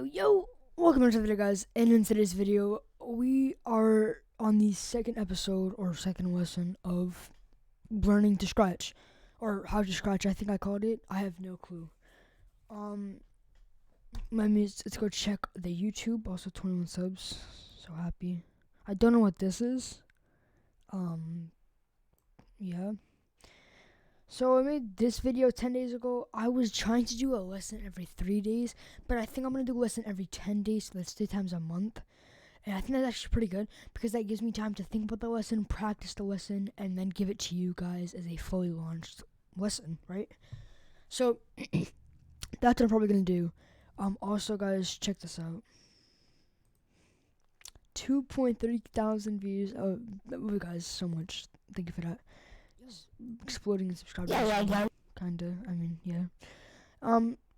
Yo, welcome to the video, guys. And in today's video, we are on the second episode or second lesson of learning to scratch, or how to scratch. I think I called it. I have no clue. Let's go check the YouTube. Also 21 subs. So happy. I don't know what this is. Yeah. So I made this video 10 days ago. I was trying to do a lesson every 3 days, but I think I'm going to do a lesson every 10 days, so that's 3 times a month. And I think that's actually pretty good, because that gives me time to think about the lesson, practice the lesson, and then give it to you guys as a fully launched lesson, right? So, that's what I'm probably going to do. Also, guys, check this out. 2.3 thousand views. Oh, guys, so much. Thank you for that. Exploding in subscribers. Kinda. I mean, yeah.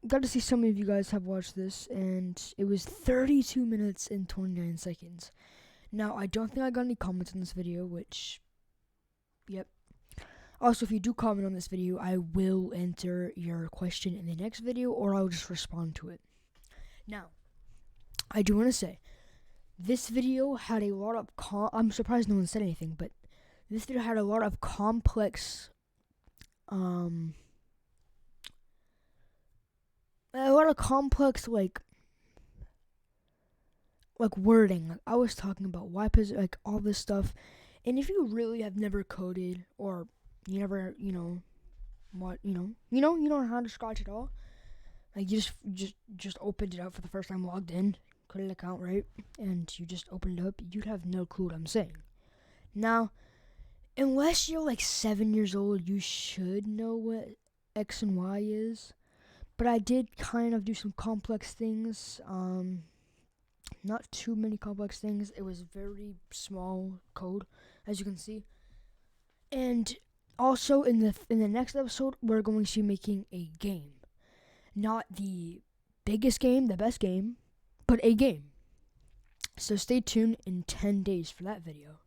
Got to see some of you guys have watched this, and it was 32 minutes and 29 seconds. Now, I don't think I got any comments on this video, which, yep. Also, if you do comment on this video, I will answer your question in the next video, or I'll just respond to it. Now, I do want to say, this video had a lot of I'm surprised no one said anything, but this video had a lot of complex, like wording. Like, I was talking about why like all this stuff, and if you really have never coded, or you never, you don't know how to scratch at all, like you just opened it up for the first time, logged in, created an account, right, and you just opened it up, you'd have no clue what I'm saying. Now, unless you're like 7 years old, you should know what X and Y is. But I did kind of do some complex things. Not too many complex things. It was very small code, as you can see. And also in the next episode, we're going to be making a game. Not the biggest game, the best game, but a game. So stay tuned in 10 days for that video.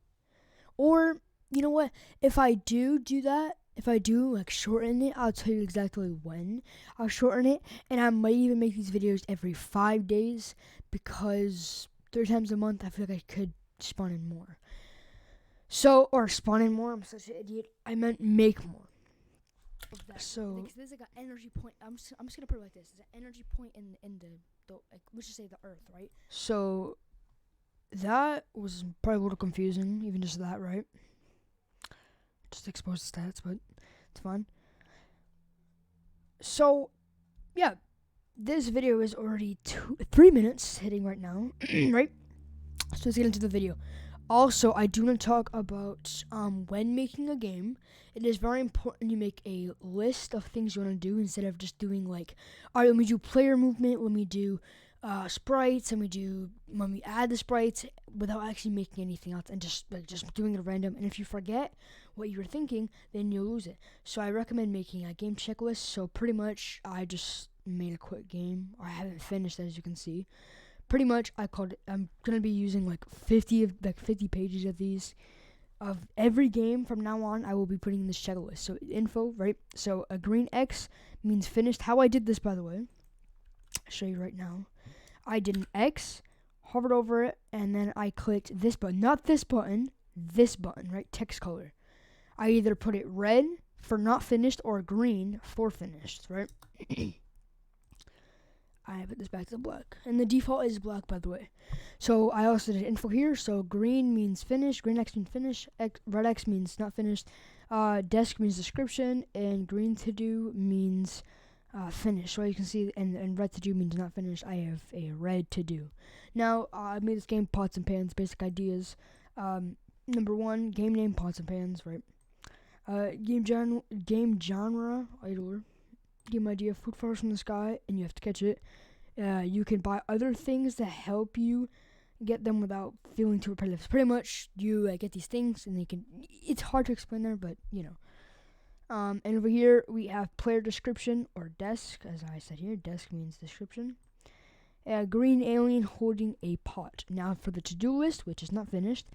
Or, you know what, if I do that, if I do like shorten it, I'll tell you exactly when I'll shorten it, and I might even make these videos every 5 days, because 3 times a month I feel like I could spawn in more. Spawn in more, I'm such an idiot. I meant make more. So there's like an energy point. I'm just gonna put it like this. There's an energy point in the like, let's just say the Earth, right? So that was probably a little confusing, even just that, right? Just expose the stats, but it's fun. So, yeah, this video is already 3 minutes hitting right now, right? So let's get into the video. Also, I do want to talk about when making a game, it is very important you make a list of things you want to do, instead of just doing like, all right, let me do player movement, let me do sprites, let me add the sprites, without actually making anything else, and just doing it random. And if you forget what you were thinking, then you'll lose it. So I recommend making a game checklist. So pretty much I just made a quick game. I haven't finished, as you can see. Pretty much I'm gonna be using like 50 pages of these, of every game from now on. I will be putting in this checklist. So info, right? So a green X means finished. How I did this, by the way, I'll show you right now. I did an X, hovered over it, and then I clicked this button. Not this button, right? Text color. I either put it red for not finished or green for finished, right? I put this back to black. And the default is black, by the way. So I also did info here. So green means finished, green X means finished, red X means not finished, desk means description, and green to do means finished. So you can see, and red to do means not finished. I have a red to do. Now, I made this game Pots and Pans. Basic ideas. Number 1, game name Pots and Pans, right? Game genre, idler. Game idea, food falls from the sky, and you have to catch it. You can buy other things to help you get them without feeling too repetitive. So pretty much, you get these things, and it's hard to explain there, but you know. And over here, we have player description, or desk, as I said here. Desk means description. A green alien holding a pot. Now, for the to-do list, which is not finished,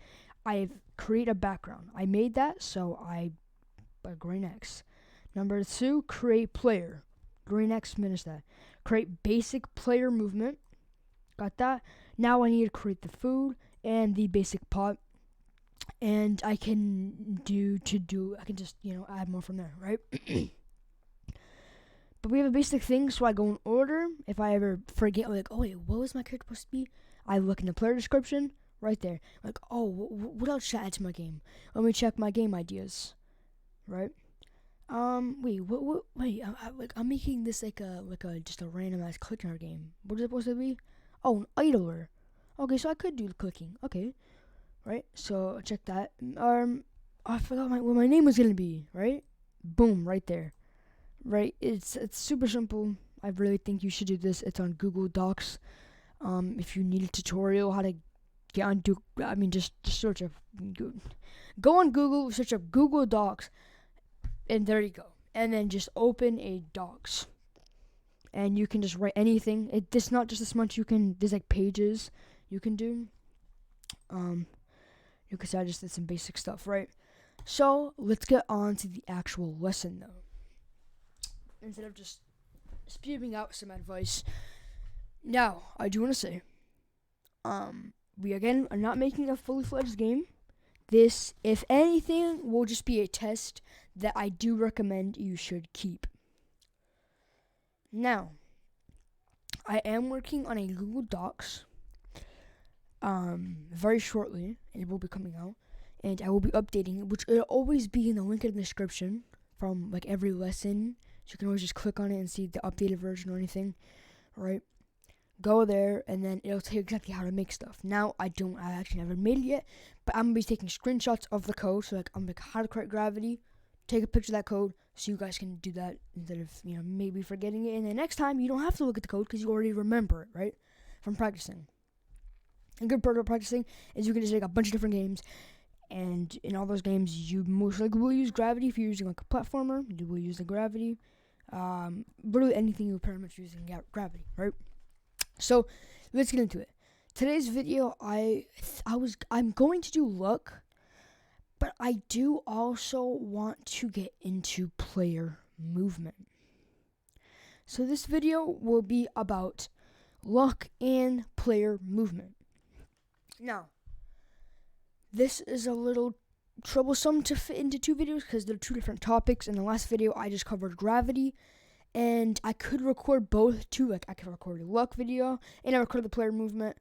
I've created a background. I made that, so a green X. Number 2, create player. Green X, finish that. Create basic player movement. Got that. Now I need to create the food and the basic pot, and I can I can just, add more from there, right? But we have a basic thing, so I go in order. If I ever forget, like, oh wait, what was my character supposed to be? I look in the player description, right there. Like, oh, what else should I add to my game? Let me check my game ideas, right? Wait, wait, I'm making this like a just a random ass clicking art game. What is it supposed to be? Oh, an idler. Okay, so I could do the clicking. Okay, right. So check that. I forgot what my name was gonna be. Right. Boom, right there. Right. It's super simple. I really think you should do this. It's on Google Docs. If you need a tutorial how to get on just search up. Go on Google, search up Google Docs, and there you go. And then just open a Docs, and you can just write anything. It's not just this much. There's like pages you can do. Because I just did some basic stuff, right? So let's get on to the actual lesson, though. Instead of just spewing out some advice. Now, I do want to say, we again are not making a fully fledged game. This, if anything, will just be a test that I do recommend you should keep. Now, I am working on a Google Docs very shortly. It will be coming out, and I will be updating it, which will always be in the link in the description from like every lesson. So you can always just click on it and see the updated version or anything, right? Go there, and then it'll tell you exactly how to make stuff. Now, I actually never made it yet, but I'm going to be taking screenshots of the code. So, like, I'm like, how to create gravity, take a picture of that code, so you guys can do that instead of, maybe forgetting it. And then next time, you don't have to look at the code because you already remember it, right? From practicing. A good part of practicing is you can just take a bunch of different games, and in all those games, you most likely will use gravity. If you're using, like, a platformer, you will use the gravity. Literally anything you're pretty much using gravity, right? So, let's get into it. Today's video, I'm going to do luck, but I do also want to get into player movement. So this video will be about luck and player movement. Now, this is a little troublesome to fit into two videos because they're two different topics. In the last video, I just covered gravity. And I could record both too. Like, I could record a luck video and I record the player movement.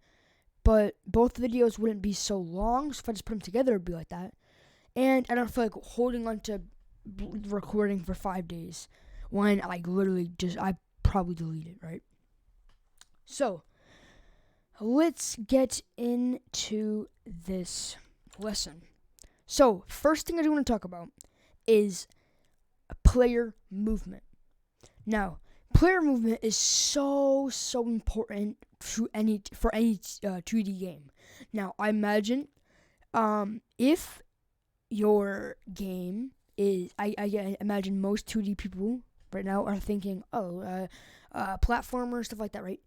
But both videos wouldn't be so long. So if I just put them together, it would be like that. And I don't feel like holding on to recording for 5 days when I probably delete it, right? So, let's get into this lesson. So, first thing I do want to talk about is player movement. Now, player movement is so important for any 2D game. Now, I imagine if your game is, I imagine most 2D people right now are thinking, platformer, stuff like that, right?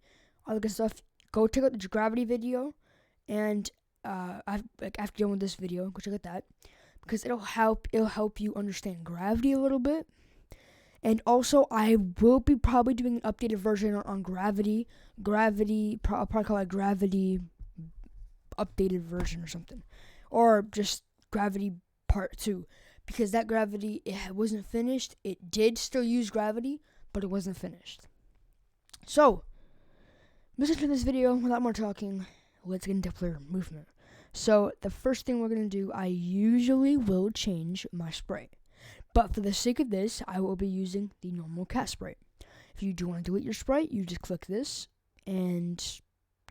All the good stuff. Go check out the gravity video, and after done with this video, go check out that, because it'll help you understand gravity a little bit. And also, I will be probably doing an updated version on gravity. I'll probably call it gravity updated version or something. Or just gravity part 2. Because that gravity, it wasn't finished. It did still use gravity, but it wasn't finished. So, listen to this video without more talking. Let's get into player movement. So, the first thing we're going to do, I usually will change my sprite. But for the sake of this, I will be using the normal cat sprite. If you do want to delete your sprite, you just click this and,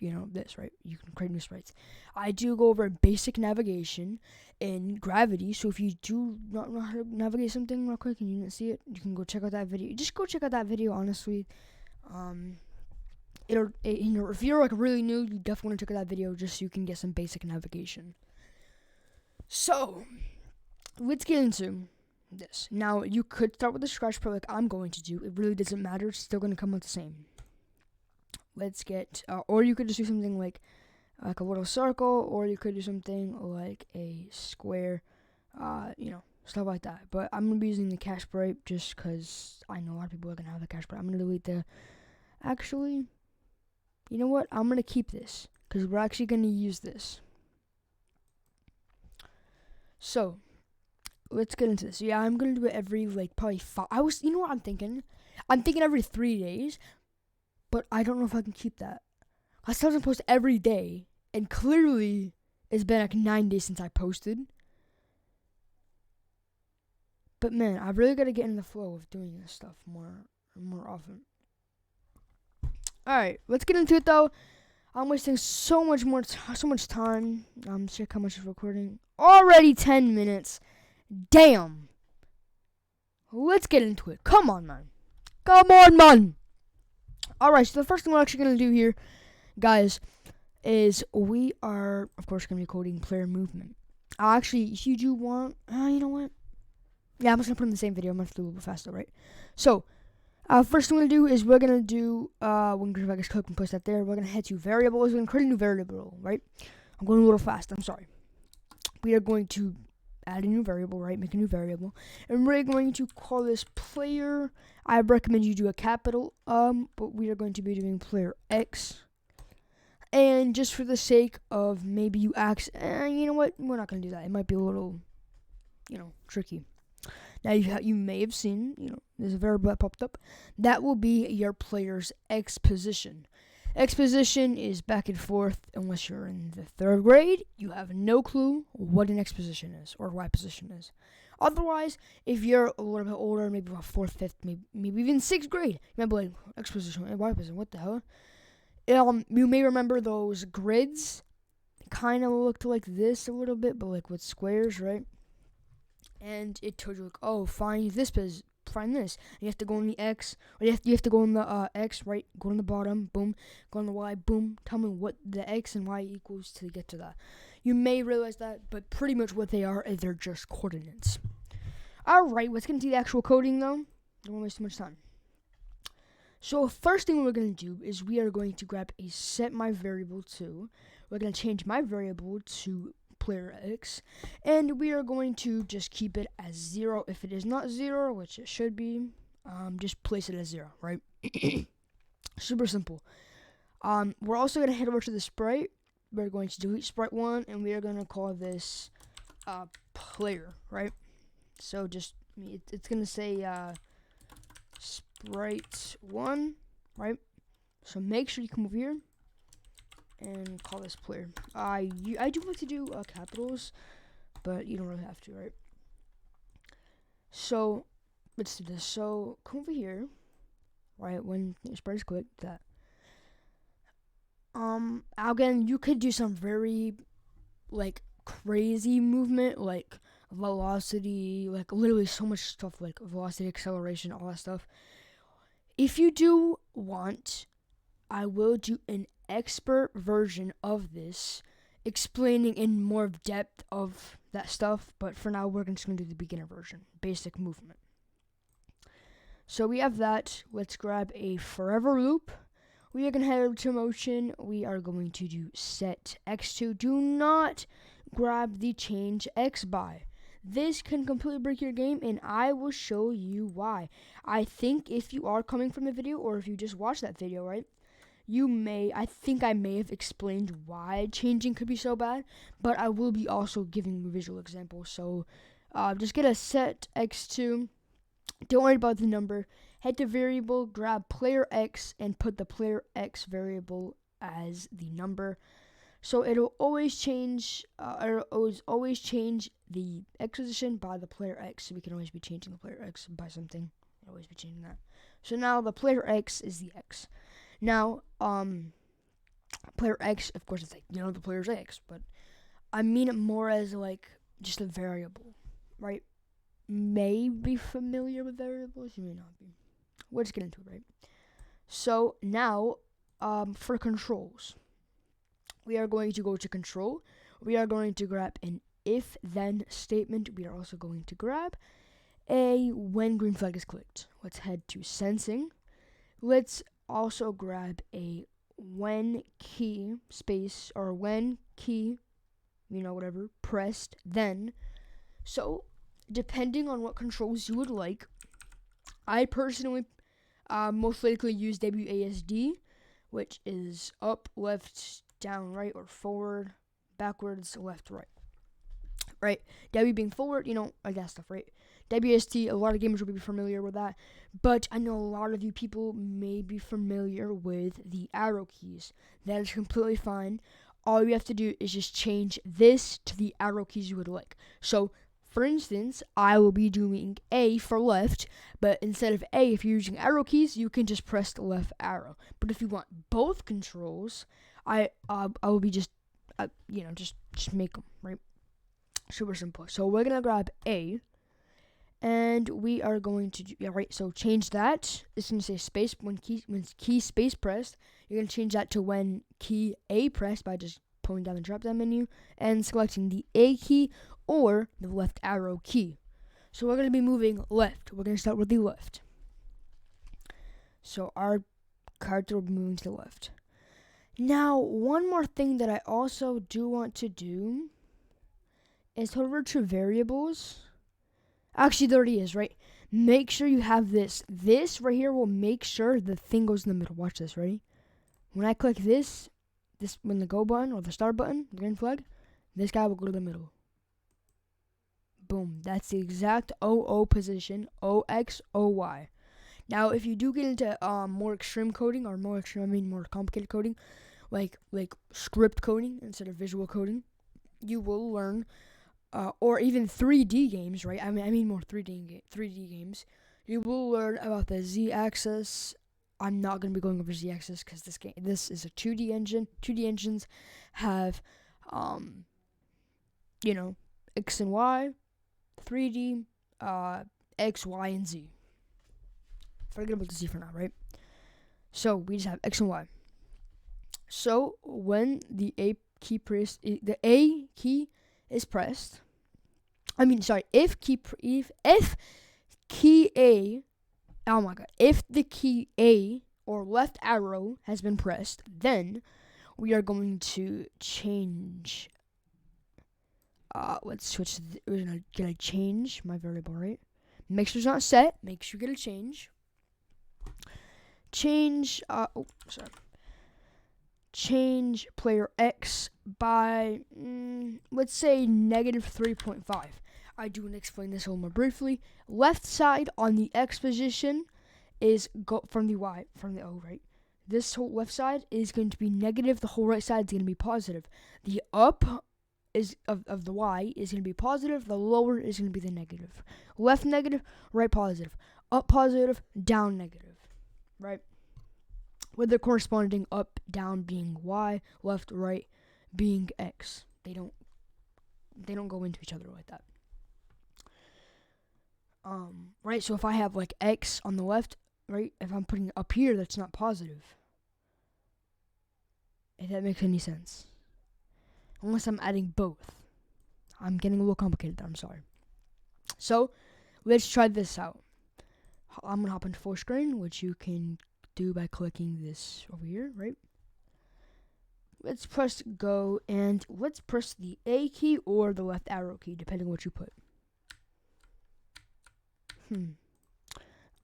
this, right? You can create new sprites. I do go over basic navigation in Gravity, so if you do not know how to navigate something real quick and you didn't see it, you can go check out that video. Just go check out that video, honestly. If you're like really new, you definitely want to check out that video just so you can get some basic navigation. So, let's get into this. Now, you could start with the scratch pro like I'm going to do. It really doesn't matter. It's still going to come out the same. Let's get, or you could just do something like a little circle, or you could do something like a square, stuff like that. But I'm going to be using the cash sprite just because I know a lot of people are going to have the cash sprite. I'm going to delete the, actually, You know what? I'm going to keep this because we're actually going to use this. So, let's get into this. Yeah, I'm going to do it every, like, probably 5. You know what I'm thinking? I'm thinking every 3 days, but I don't know if I can keep that. I still have to post every day, and clearly it's been like 9 days since I posted. But man, I really got to get in the flow of doing this stuff more often. All right, let's get into it though. I'm wasting so much time. Check how much is recording. Already 10 minutes. Damn. Let's get into it. Come on, man. All right, so the first thing we're actually gonna do here, guys, is we are, of course, gonna be coding player movement. Actually, if you do want, you know what? Yeah, I'm just gonna put in the same video. I'm gonna have to do a little bit faster, right? So, first thing we're gonna do is we're gonna do when Graphics Code and push that there. We're gonna head to variables. We're gonna create a new variable, right? I'm going a little fast. I'm sorry. We are going to add a new variable, right? Make a new variable, and we're going to call this player. I recommend you do a capital but we are going to be doing player X. And just for the sake of maybe you ask, you know what? We're not gonna do that. It might be a little, tricky. Now you may have seen, there's a variable that popped up. That will be your player's X position. X position is back and forth. Unless you're in the 3rd grade, you have no clue what an X position is or Y position is. Otherwise, if you're a little bit older, maybe about 4th, 5th, maybe even 6th grade, you might be like, X position and Y position, what the hell? You may remember those grids. Kind of looked like this a little bit, but like with squares, right? And it told you like, oh, find this. You have to go on the X, or you have to go on the X, right? Go on the bottom, boom. Go on the Y, boom. Tell me what the X and Y equals to get to that. You may realize that, but pretty much what they are is they're just coordinates. All right, let's get into the actual coding though. Don't want to waste too much time. So first thing we're going to do is we are going to grab a set my variable to. We're going to change my variable to player X, and we are going to just keep it as 0. If it is not 0, which it should be, just place it as 0, right? Super simple. We're also going to head over to the sprite. We're going to delete sprite 1, and we are going to call this player, right? So it's going to say sprite 1, right? So make sure you come over here and call this player. I do like to do capitals, but you don't really have to, right? So let's do this. So come over here, right? When your sprite is clicked, that. Again, you could do some very like crazy movement, like velocity, like literally so much stuff, like velocity, acceleration, all that stuff. If you do want, I will do an expert version of this, explaining in more depth of that stuff, but for now we're just going to do the beginner version, basic movement. So we have that. Let's grab a forever loop. We are going to head over to motion. We are going to do set x2. Do not grab the change x by. This can completely break your game, and I will show you why. I think if you are coming from the video, or if you just watched that video, right, I think I may have explained why changing could be so bad, but I will be also giving visual examples. So just get a set x2. Don't worry about the number. Head to variable, grab player x, and put the player x variable as the number. So it'll always change. Always change the x position by the player x. So we can always be changing the player x by something. Always be changing that. So now the player x is the x. Now, player x, of course, it's like, the player's x, but I mean it more as like just a variable, right? May be familiar with variables, you may not be. Let's get into it, right? So now, for controls, we are going to go to control. We are going to grab an if-then statement. We are also going to grab a when green flag is clicked. Let's head to sensing. Let's also grab a when key space, or when key, whatever, pressed then. So depending on what controls you would like, I personally most likely use WASD, which is up, left, down, right, or forward, backwards, left, right. Right? W being forward, like that stuff, right? WSD, a lot of gamers will be familiar with that, but I know a lot of you people may be familiar with the arrow keys. That is completely fine. All you have to do is just change this to the arrow keys you would like. So, for instance, I will be doing A for left, but instead of A, if you're using arrow keys, you can just press the left arrow. But if you want both controls, I will be just make them, right? Super simple. So we're gonna grab A, and we are going to do, so change that. It's gonna say space when key space pressed. You're gonna change that to when key A pressed by just pulling down the drop down menu and selecting the A key or the left arrow key. So we're gonna be moving left. We're gonna start with the left. So our character will be moving to the left. Now, one more thing that I also do want to do is head over to variables. Actually, there it is, right? Make sure you have this. This right here will make sure the thing goes in the middle. Watch this, ready? When I click this, when the go button or the start button, the green flag, this guy will go to the middle. Boom. That's the exact OO position, OXOY. Now, if you do get into more extreme coding, or more complicated coding, like script coding instead of visual coding, you will learn, or even 3D games, right? I mean more 3D games. You will learn about the Z-axis. I'm not going to be going over Z-axis because this is a 2D engine. 2D engines have, X and Y. 3D, X, Y, and Z. Forget about the Z for now, right? So we just have X and Y. So when the A key is pressed, if the key A or left arrow has been pressed, then we are going to change. Let's switch. We're gonna change my variable, right? Make sure it's not set. Make sure you get a change. Change player X by, let's say, -3.5. I do want to explain this a little more briefly. Left side on the X position is from the O, right? This whole left side is going to be negative. The whole right side is going to be positive. The up of the Y is going to be positive. The lower is going to be the negative. Left negative, right positive. Up positive, down negative, right? With the corresponding up, down being Y, left, right being X. They don't go into each other like that. Right, so if I have like X on the left, right, if I'm putting it up here, that's not positive. If that makes any sense. Unless I'm adding both. I'm getting a little complicated there, I'm sorry. So, let's try this out. I'm going to hop into full screen, which you can do by clicking this over here, right? Let's press go, and let's press the A key or the left arrow key, depending on what you put.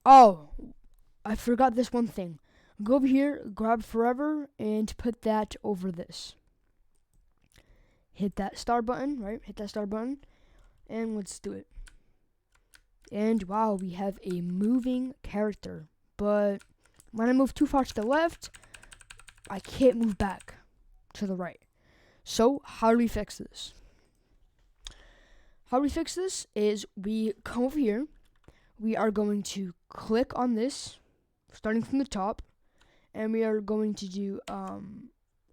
Oh, I forgot this one thing. Go over here, grab forever, and put that over this. Hit that star button, right? Hit that star button, and let's do it. And wow, we have a moving character. But when I move too far to the left, I can't move back to the right. So how do we fix this? How we fix this is we come over here. We are going to click on this, starting from the top, and we are going to do,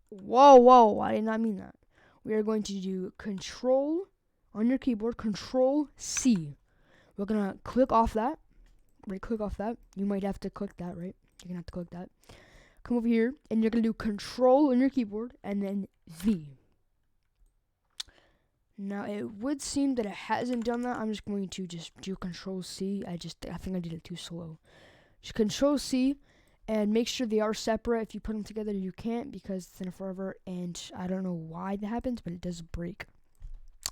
whoa, I did not mean that. We are going to do Control on your keyboard, Control C. We're going to click off that, right, click off that. You might have to click that, right? You're going to have to click that. Come over here, and you're going to do Control on your keyboard, and then V. Now, it would seem that it hasn't done that. I'm just going to just do Control C. I think I did it too slow. Just Control C, and make sure they are separate. If you put them together, you can't because it's in a forever, and I don't know why that happens, but it does break.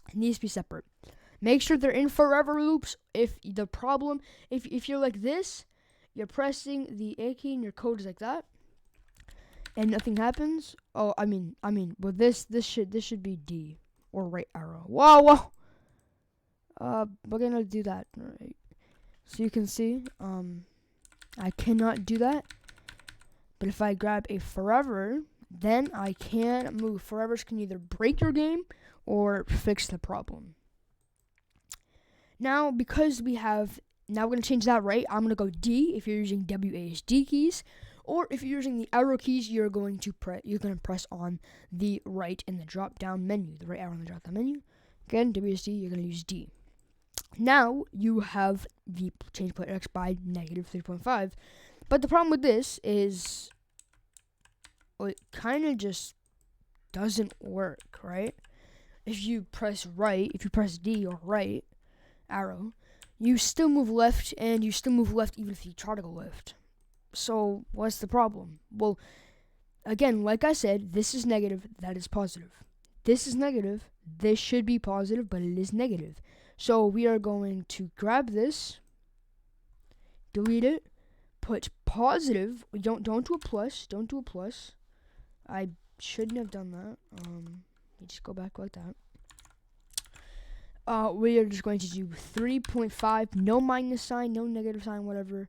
It needs to be separate. Make sure they're in forever loops. If you're like this, you're pressing the A key and your code is like that, and nothing happens. Oh, I mean, well, this should be D or right arrow. Whoa. We're gonna do that. All right. So you can see, I cannot do that. But if I grab a forever, then I can move. Forevers can either break your game or fix the problem. Now, because now we're going to change that, right? I'm going to go D if you're using WASD keys. Or if you're using the arrow keys, you're going to press on the right in the drop-down menu. The right arrow in the drop-down menu. Again, WASD, you're going to use D. Now, you have the change player X by -3.5. But the problem with this is, well, it kind of just doesn't work, right? If you press D or right arrow, you still move left, and you still move left even if you try to go left. So, what's the problem? Well, again, like I said, this is negative, that is positive. This is negative, this should be positive, but it is negative. So, we are going to grab this, delete it, put positive. Don't do a plus. Don't do a plus. I shouldn't have done that. Let me just go back like that. We are just going to do 3.5. No minus sign, no negative sign, whatever.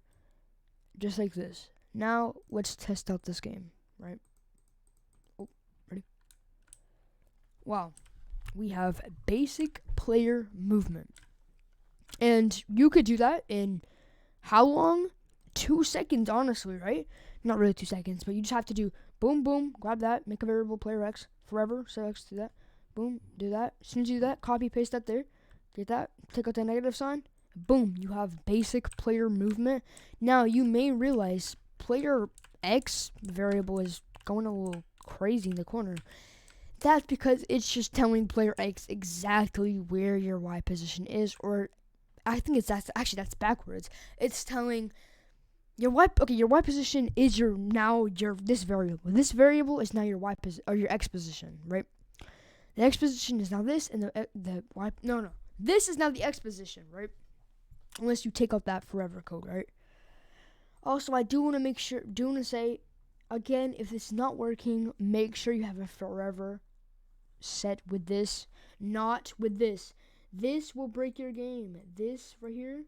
Just like this. Now let's test out this game. Right. Oh, ready? Wow. We have basic player movement, and you could do that in how long? 2 seconds, honestly, right? Not really 2 seconds, but you just have to do boom, boom, grab that, make a variable player X, forever, so X, do that, boom, do that. As soon as you do that, copy, paste that there, get that, take out the negative sign, boom, you have basic player movement. Now, you may realize player X variable is going a little crazy in the corner. That's because it's just telling player X exactly where your Y position is, or I think that's backwards. It's telling your Y position is this variable. This variable is now your Y position or your X position, right? The X position is now this, and the Y this is now the X position, right? Unless you take out that forever code, right? Also, I do want to say again, if this is not working, make sure you have a forever set with this, not with this. This will break your game. This right here,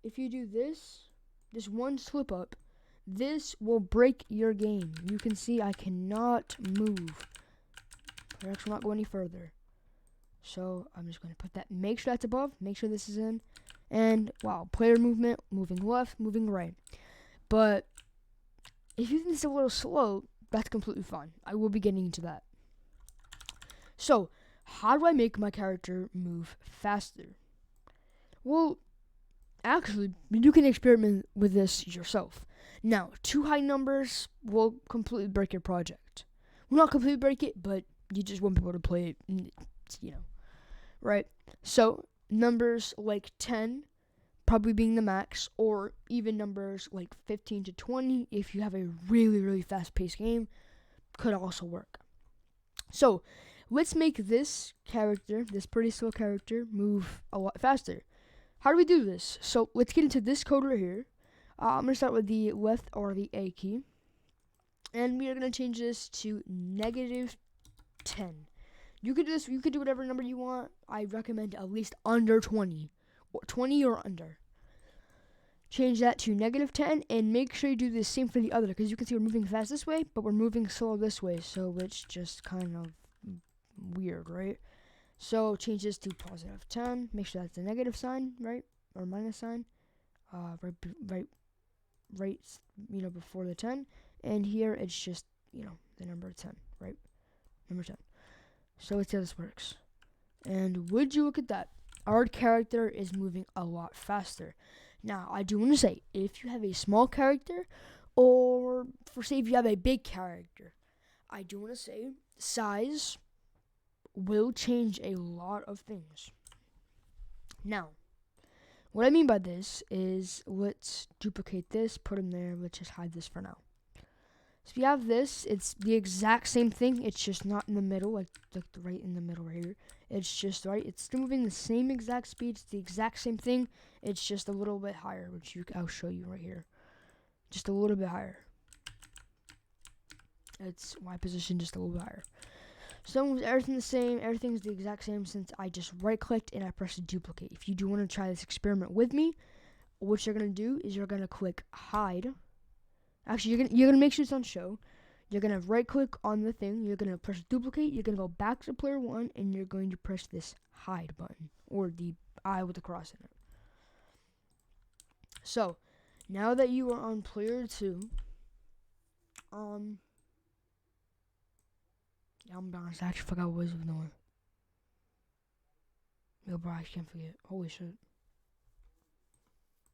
if you do this one slip up, this will break your game. You can see I cannot move. Perhaps will not go any further. So I'm just going to put that, make sure that's above, make sure this is in, and wow, player movement, moving left, moving right. But if you think this is a little slow, that's completely fine. I will be getting into that. So, how do I make my character move faster? Well, actually, you can experiment with this yourself. Now, 2 high numbers will completely break your project. Well, not completely break it, but you just won't be able to play it, right? So, numbers like 10 probably being the max, or even numbers like 15 to 20 if you have a really, really fast-paced game could also work. So, let's make this character, this pretty slow character, move a lot faster. How do we do this? So let's get into this code right here. I'm going to start with the left or the A key. And we are going to change this to -10. You could do this, you could do whatever number you want. I recommend at least under 20. Or 20 or under. Change that to -10 and make sure you do the same for the other, because you can see we're moving fast this way, but we're moving slow this way. So it's just kind of weird, right? So change this to +10. Make sure that's the negative sign, right, or minus sign, right, before the 10. And here it's just the number 10, right, number 10. So let's see how this works. And would you look at that? Our character is moving a lot faster. Now I do want to say, if you have a small character, or say if you have a big character, I do want to say size will change a lot of things. Now, what I mean by this is, let's duplicate this, put them there, let's just hide this for now. So if you have this, it's the exact same thing, it's just not in the middle, like right in the middle right here. It's just right, it's still moving the same exact speed, it's the exact same thing, it's just a little bit higher, which I'll show you right here. Just a little bit higher. It's Y position just a little bit higher. So with everything the same, everything's the exact same since I just right clicked and I pressed duplicate. If you do want to try this experiment with me, what you're gonna do is you're gonna click hide. Actually, you're gonna make sure it's on show. You're gonna right click on the thing. You're gonna press duplicate. You're gonna go back to player 1, and you're going to press this hide button or the eye with the cross in it. So now that you are on player 2, yeah, I'm honest. I actually forgot what was doing. Yo, bro, I can't forget. Holy shit.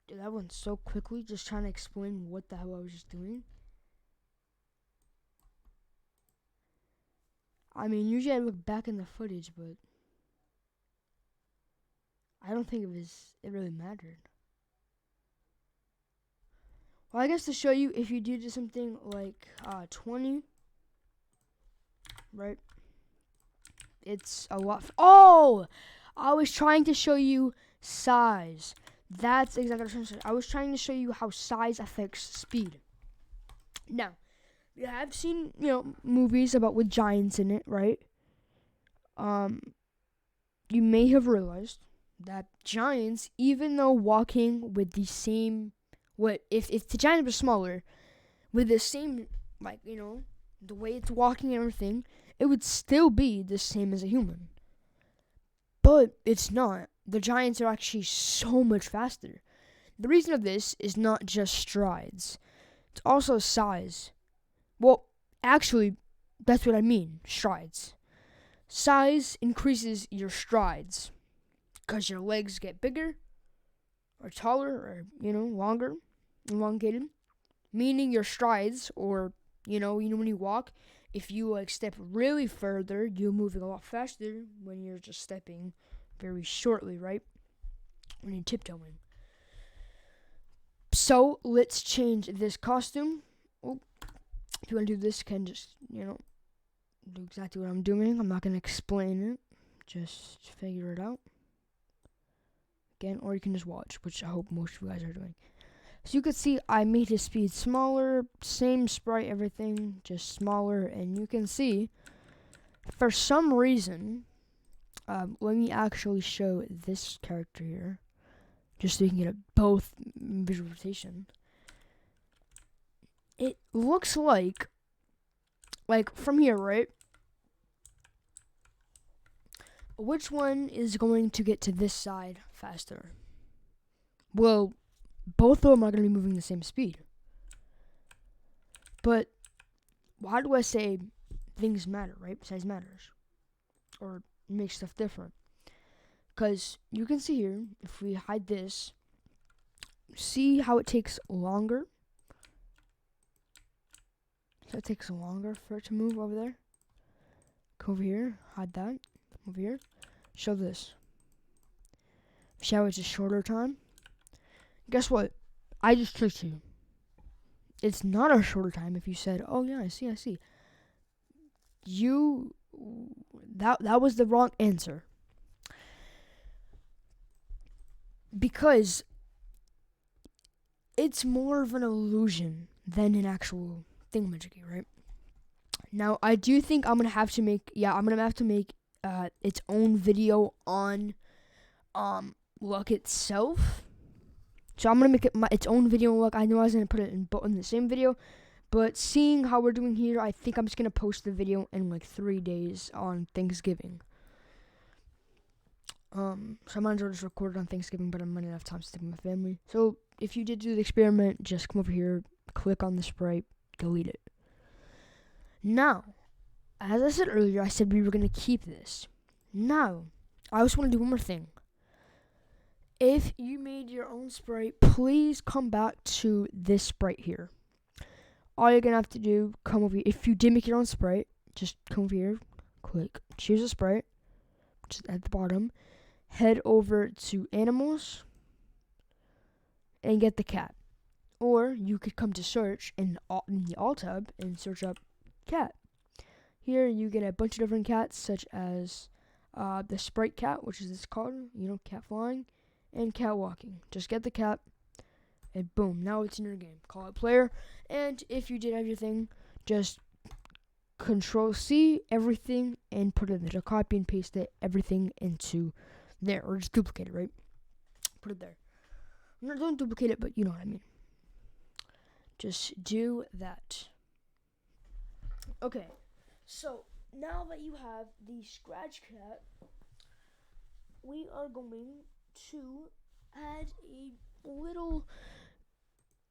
Dude, that went so quickly, just trying to explain what the hell I was just doing. I mean, usually I look back in the footage, but I don't think it really mattered. Well, I guess to show you, if you do something like 20, right? It's a lot. Oh! I was trying to show you size. That's exactly what I was trying to say. I was trying to show you how size affects speed. Now, you have seen, movies about with giants in it, right? You may have realized that giants, even though walking with the same, if the giant was smaller, with the same, the way it's walking and everything, it would still be the same as a human. But it's not. The giants are actually so much faster. The reason of this is not just strides. It's also size. Well, actually, that's what I mean, strides. Size increases your strides because your legs get bigger or taller or, longer, elongated. Meaning your strides, or, when you walk, if you step really further, you're moving a lot faster when you're just stepping very shortly, right? When you're tiptoeing. So let's change this costume. Oh, if you want to do this, you can just, do exactly what I'm doing. I'm not going to explain it. Just figure it out. Again, or you can just watch, which I hope most of you guys are doing. So you can see I made his speed smaller, same sprite, everything, just smaller. And you can see, for some reason, let me actually show this character here, just so you can get both visualization. It looks like from here, right? Which one is going to get to this side faster? Well, both of them are going to be moving the same speed. But why do I say things matter, right? Size matters. Or make stuff different. Because you can see here, if we hide this, see how it takes longer? So it takes longer for it to move over there. Come over here, hide that. Over here, show this. See how it's a shorter time? Guess what? I just tricked you. It's not a shorter time if you said, oh yeah, I see. That was the wrong answer. Because it's more of an illusion than an actual thingamajiggy, right? Now, I do think I'm gonna have to make its own video on luck itself. So I'm gonna make it its own video on luck. I know I was gonna put it in the same video, but seeing how we're doing here, I think I'm just gonna post the video in 3 days on Thanksgiving. So I might as well just record it on Thanksgiving, but I'm running out of time to stick with my family. So if you did do the experiment, just come over here, click on the sprite, delete it. Now, as I said earlier, I said we were going to keep this. Now, I also want to do one more thing. If you made your own sprite, please come back to this sprite here. All you're going to have to do, come over here. If you did make your own sprite, just come over here, click, choose a sprite, which is at the bottom. Head over to animals and get the cat. Or you could come to search in the alt tab and search up cat. Here you get a bunch of different cats, such as the sprite cat, which is this called, cat flying, and cat walking. Just get the cat, and boom, now it's in your game. Call it player, and if you did everything, just Control C everything and put it there. Copy and paste it everything into there, or just duplicate it, right? Put it there. No, don't duplicate it, but you know what I mean. Just do that. Okay, so now that you have the Scratch Cat, we are going to add a little.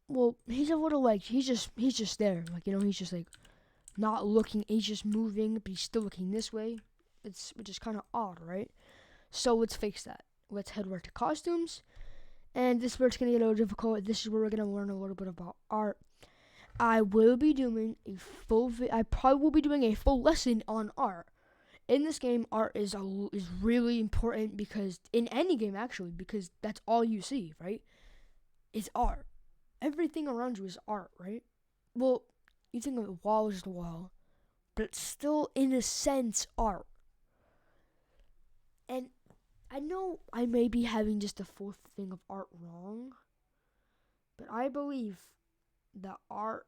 Well, he's a little like he's just there, like he's just like not looking. He's just moving, but he's still looking this way. Which is kind of odd, right? So let's fix that. Let's head over to costumes, and this is where it's gonna get a little difficult. This is where we're gonna learn a little bit about art. I will be doing a full. I probably will be doing a full lesson on art. In this game, art is really important because in any game actually, because that's all you see, right? Is art. Everything around you is art, right? Well, you think of the wall is the wall, but it's still in a sense art. And I know I may be having just the full thing of art wrong, but I believe that art.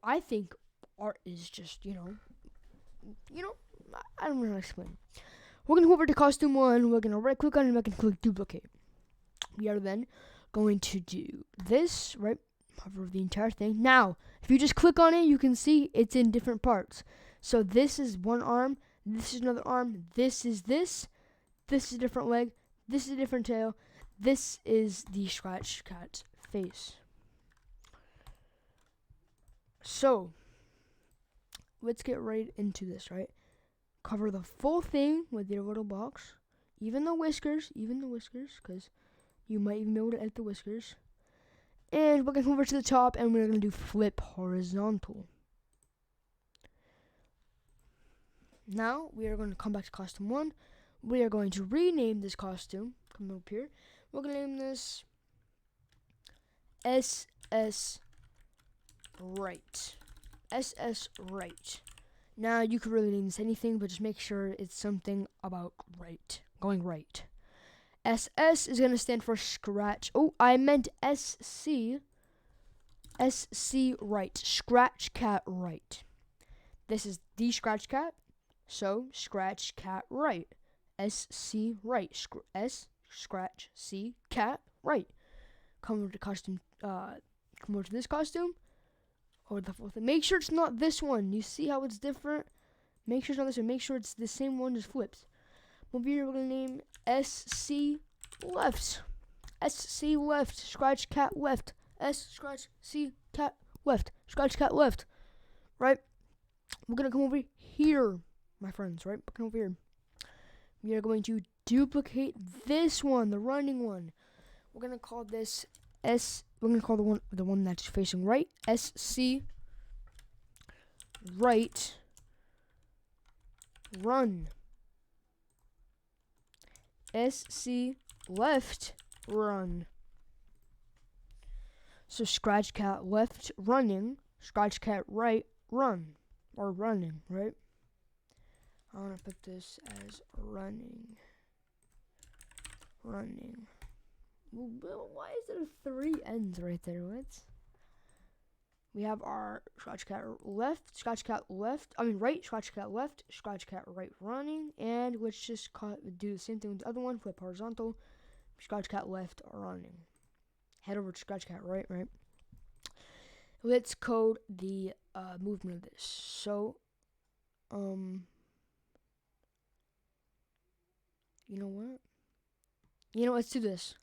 I think art is just I don't know how to explain. We're gonna go over to costume 1. We're gonna right click on it and we can click duplicate. We are then going to do this, right? Hover the entire thing. Now, if you just click on it, you can see it's in different parts. So this is one arm, this is another arm, this is a different leg, this is a different tail, this is the Scratch Cat's face. So, let's get right into this, right? Cover the full thing with your little box, even the whiskers, because you might even be able to edit the whiskers. And we're going to come over to the top, and we're going to do flip horizontal. Now, we are going to come back to costume 1. We are going to rename this costume. Come up here. We're going to name this SS Right. SS Right. Now, you could really name this anything, but just make sure it's something about right. Going right. SS is going to stand for Scratch. Oh, I meant SC. SC Right. Scratch Cat Right. This is the Scratch Cat. So, Scratch Cat Right. SC Right. Scratch C Cat Right. Come over to costume. Come over to this costume. Or the fourth. Make sure it's not this one. You see how it's different? Make sure it's not this one. Make sure it's the same one, just flips. Over here, we're going to name SC Left. SC Left. Scratch Cat Left. Scratch C Cat Left. Scratch Cat Left. Right? We're going to come over here, my friends, right? We're over here. We are going to duplicate this one, the running one. We're going to call this we're going to call the one that's facing right, SC Right Run. SC Left Run. So Scratch Cat Left Running, Scratch Cat Right Run. Or running, right? I want to put this as running. Running. Well, why is there 3 ends right there? What? We have our Scratch Cat Left, Scratch Cat Left, right, Scratch Cat Left, Scratch Cat Right Running, and let's just do the same thing with the other one, flip horizontal, Scratch Cat Left Running. Head over to Scratch Cat Right. Let's code the movement of this. So, you know what? Let's do this.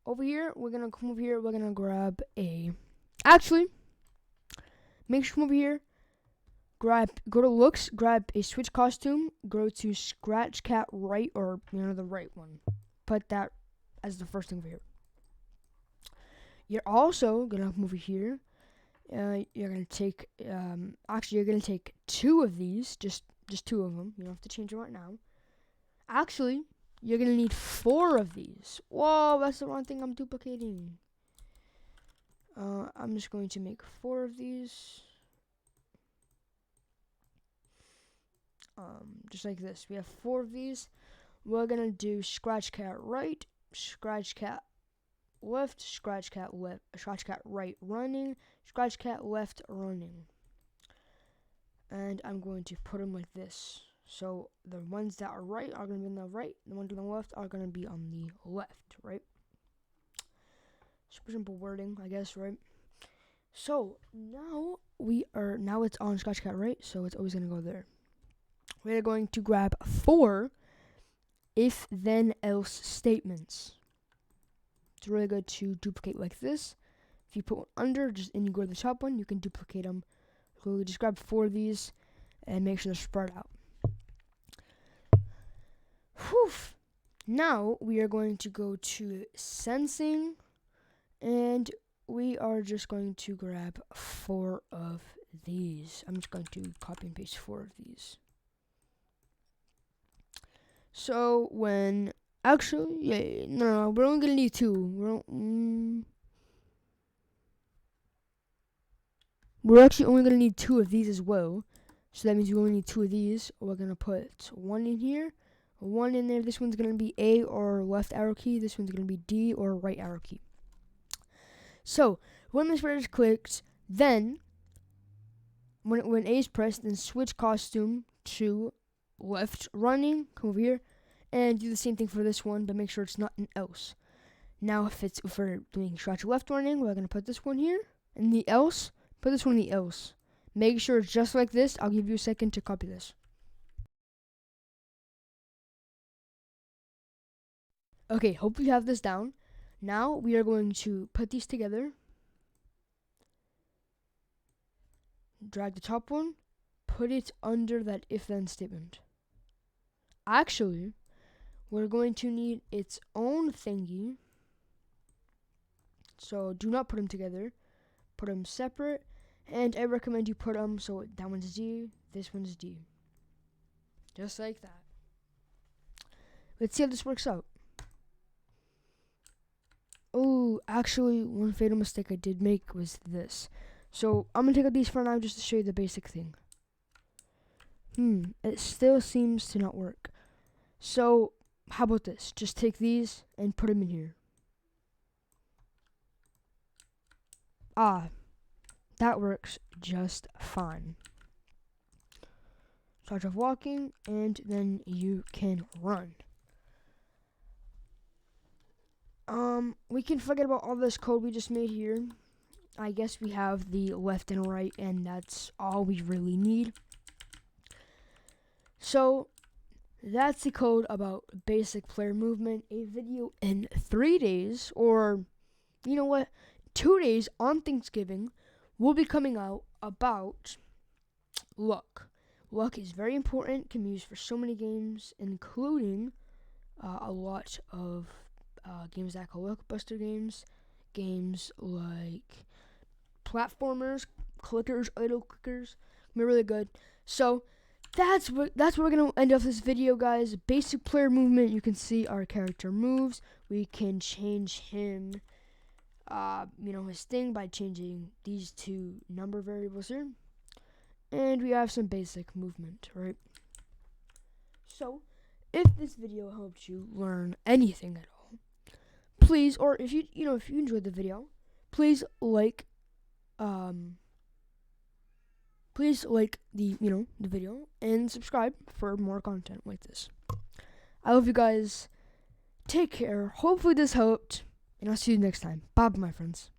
Over here, we're going to come over here, we're going to grab actually, make sure to come over here, go to looks, grab a switch costume, go to Scratch Cat Right, or, the right one. Put that as the first thing over here. You're also going to come over here, you're going to take, you're going to take 2 of these, just 2 of them, you don't have to change them right now. Actually, you're going to need 4 of these. Whoa, that's the wrong thing I'm duplicating. I'm just going to make 4 of these. Just like this. We have 4 of these. We're going to do Scratch Cat Right, Scratch Cat Left, Scratch Cat Right Running, Scratch Cat Left Running. and I'm going to put them like this. So the ones that are right are going to be on the right, the ones on the left are going to be on the left, right? Super simple wording, I guess, right? So now it's on Scratchcat, right? So it's always going to go there. We're going to grab 4 if then else statements. It's really good to duplicate like this. If you put one under, and you go to the top one, you can duplicate them. So just grab 4 of these and make sure they're spread out. Whew. Now we are going to go to sensing, and we are just going to grab 4 of these. I'm just going to copy and paste 4 of these. So when actually, no, we're only gonna need 2. We're actually only gonna need 2 of these as well. So that means we only need 2 of these. We're gonna put 1 in here, 1 in there. This one's gonna be A or left arrow key. This one's gonna be D or right arrow key. So when this spreader is clicked, then when A is pressed, then switch costume to left running. Come over here and do the same thing for this one, but make sure it's not an else. Now if we're doing scratch left running, we're gonna put this one here, and the else, put this one in the else. Make sure it's just like this. I'll give you a second to copy this. Okay, hope you have this down. Now we are going to put these together. Drag the top one, put it under that if then statement. Actually, we're going to need its own thingy. So do not put them together. Put them separate. And I recommend you put them so that one's D, this one's D. Just like that. Let's see how this works out. Oh, actually, one fatal mistake I did make was this. So I'm going to take out these for now just to show you the basic thing. It still seems to not work. So how about this? Just take these and put them in here. That works just fine. Start off walking, and then you can run. We can forget about all this code we just made here. I guess we have the left and right, and that's all we really need. So that's the code about basic player movement. A video in 3 days, or you know what, 2 days on Thanksgiving, will be coming out about luck. Luck is very important, can be used for so many games, including a lot of games that call Luckbuster games, games like platformers, clickers, idle clickers. They're really good. So that's what we're gonna end off this video, guys. Basic player movement. You can see our character moves. We can change him, his thing by changing these 2 number variables here, and we have some basic movement, right? So if this video helped you learn anything at all, please, or if you enjoyed the video, please like the video and subscribe for more content like this. I love you guys. Take care. Hopefully this helped, and I'll see you next time. Bye, my friends.